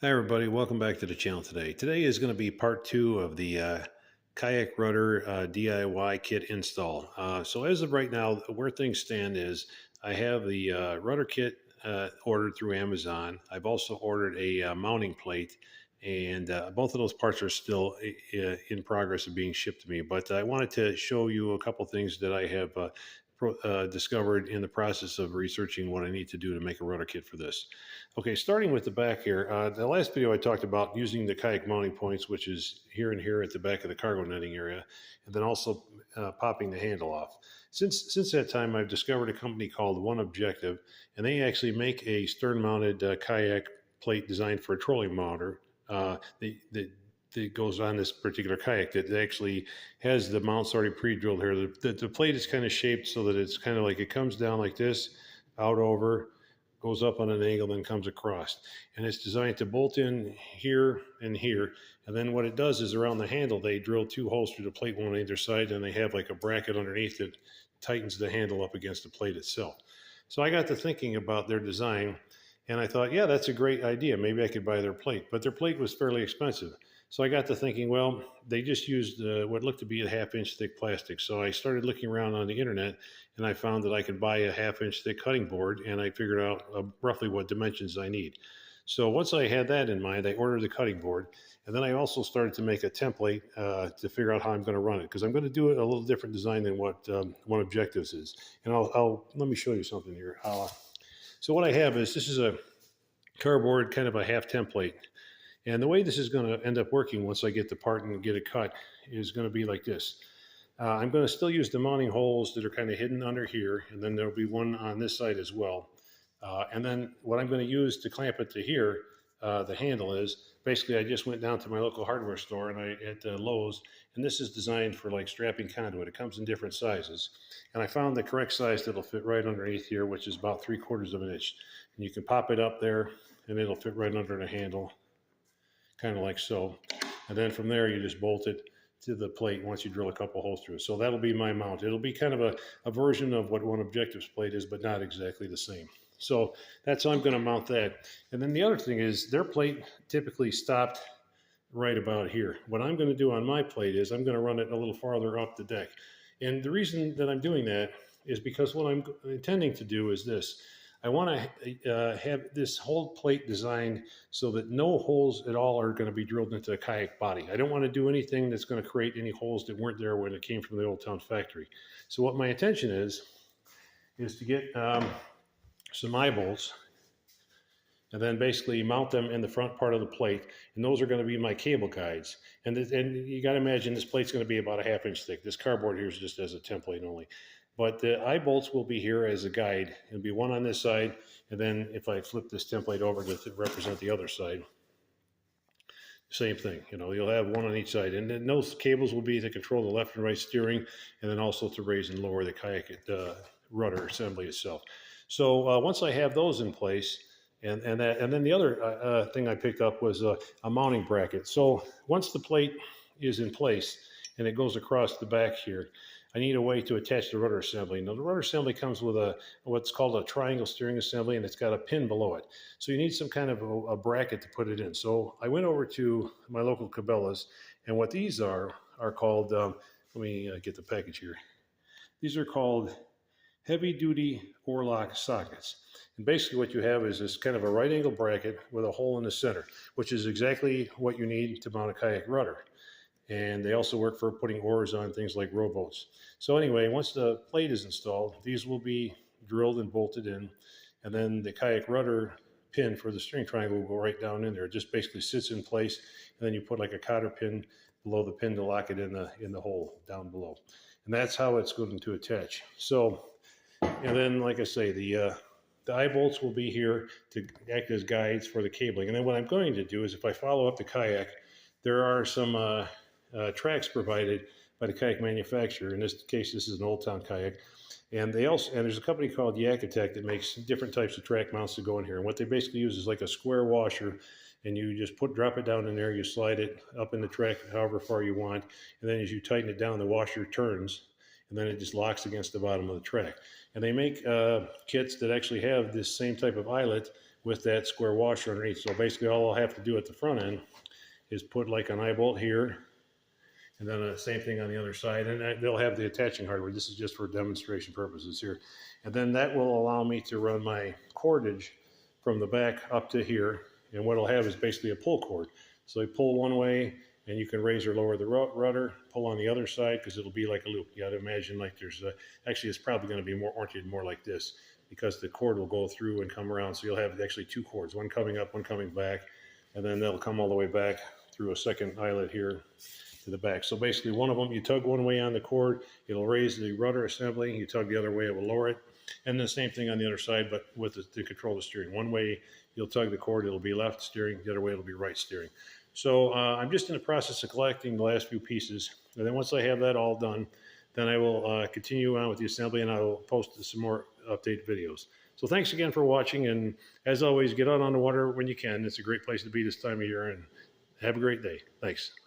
Hi everybody, welcome back to the channel today. Today is going to be part two of the kayak rudder DIY kit install. So as of right now, where things stand is I have the rudder kit ordered through Amazon. I've also ordered a mounting plate, and both of those parts are still in progress of being shipped to me. But I wanted to show you a couple things that I have discovered in the process of researching what I need to do to make a rudder kit for this. Okay, starting with the back here, the last video I talked about using the kayak mounting points, which is here and here at the back of the cargo netting area, and then also popping the handle off. Since that time, I've discovered a company called One Objective, and they actually make a stern-mounted kayak plate designed for a trolling mounter. That goes on this particular kayak that actually has the mounts already pre-drilled here. The plate is kind of shaped so that it's kind of like it comes down like this, out over, goes up on an angle, then comes across. And it's designed to bolt in here and here. And then what it does is around the handle, they drill two holes through the plate, one on either side, and they have like a bracket underneath that tightens the handle up against the plate itself. So I got to thinking about their design, and I thought, yeah, that's a great idea. Maybe I could buy their plate. But their plate was fairly expensive. So I got to thinking, well, they just used what looked to be a half-inch thick plastic. So I started looking around on the internet, and I found that I could buy a half-inch thick cutting board, and I figured out roughly what dimensions I need. So once I had that in mind, I ordered the cutting board, and then I also started to make a template to figure out how I'm going to run it, because I'm going to do it a little different design than what One Objectives is. And I'll let me show you something here. So what I have is this is a cardboard kind of a half template. And the way this is going to end up working once I get the part and get it cut is going to be like this. I'm going to still use the mounting holes that are kind of hidden under here, and then there'll be one on this side as well. And then what I'm going to use to clamp it to here, the handle is, basically I just went down to my local hardware store and at Lowe's, and this is designed for like strapping conduit. It comes in different sizes. And I found the correct size that'll fit right underneath here, which is about 3/4 of an inch. And you can pop it up there and it'll fit right under the handle, kind of like so. And then from there, you just bolt it to the plate once you drill a couple holes through it. So that'll be my mount. It'll be kind of a version of what One Objective's plate is, but not exactly the same. So that's how I'm going to mount that. And then the other thing is their plate typically stopped right about here. What I'm going to do on my plate is I'm going to run it a little farther up the deck. And the reason that I'm doing that is because what I'm intending to do is this. I want to have this whole plate designed so that no holes at all are going to be drilled into the kayak body. I don't want to do anything that's going to create any holes that weren't there when it came from the Old Town factory. So what my intention is to get some eye bolts and then basically mount them in the front part of the plate. And those are going to be my cable guides. And you got to imagine this plate's going to be about a half-inch thick. This cardboard here is just as a template only. But the eye bolts will be here as a guide. It'll be one on this side, and then if I flip this template over to represent the other side, same thing. You'll have one on each side. And then those cables will be to control the left and right steering, and then also to raise and lower the kayak rudder assembly itself. So once I have those in place, and then the other thing I picked up was a mounting bracket. So once the plate is in place and it goes across the back here, I need a way to attach the rudder assembly. Now the rudder assembly comes with what's called a triangle steering assembly, and it's got a pin below it. So you need some kind of a bracket to put it in. So I went over to my local Cabela's, and what these are called, let me get the package here. These are called heavy duty Orlock sockets. And basically what you have is this kind of a right angle bracket with a hole in the center, which is exactly what you need to mount a kayak rudder. And they also work for putting oars on things like rowboats. So anyway, once the plate is installed, these will be drilled and bolted in, and then the kayak rudder pin for the steering triangle will go right down in there. It just basically sits in place, and then you put like a cotter pin below the pin to lock it in the hole down below. And that's how it's going to attach. So, and then like I say, the eye bolts will be here to act as guides for the cabling. And then what I'm going to do is, if I follow up the kayak, there are some tracks provided by the kayak manufacturer. In this case, this is an Old Town kayak. And there's a company called Yak Attack that makes different types of track mounts to go in here. And what they basically use is like a square washer, and you just drop it down in there, you slide it up in the track however far you want, and then as you tighten it down, the washer turns, and then it just locks against the bottom of the track. And they make kits that actually have this same type of eyelet with that square washer underneath. So basically all I'll have to do at the front end is put like an eye bolt here, and then the same thing on the other side, and they'll have the attaching hardware. This is just for demonstration purposes here. And then that will allow me to run my cordage from the back up to here, and what I'll have is basically a pull cord. So you pull one way, and you can raise or lower the rudder, pull on the other side, because it'll be like a loop. You got to imagine like there's actually it's probably going to be more oriented more like this, because the cord will go through and come around. So you'll have actually two cords, one coming up, one coming back, and then they'll come all the way back through a second eyelet here to the back. So basically one of them, you tug one way on the cord, it'll raise the rudder assembly, you tug the other way, it will lower it. And the same thing on the other side, but with to control the steering. One way you'll tug the cord, it'll be left steering, the other way it'll be right steering. So I'm just in the process of collecting the last few pieces. And then once I have that all done, then I will continue on with the assembly, and I will post some more update videos. So thanks again for watching, and as always, get out on the water when you can. It's a great place to be this time of year, and have a great day. Thanks.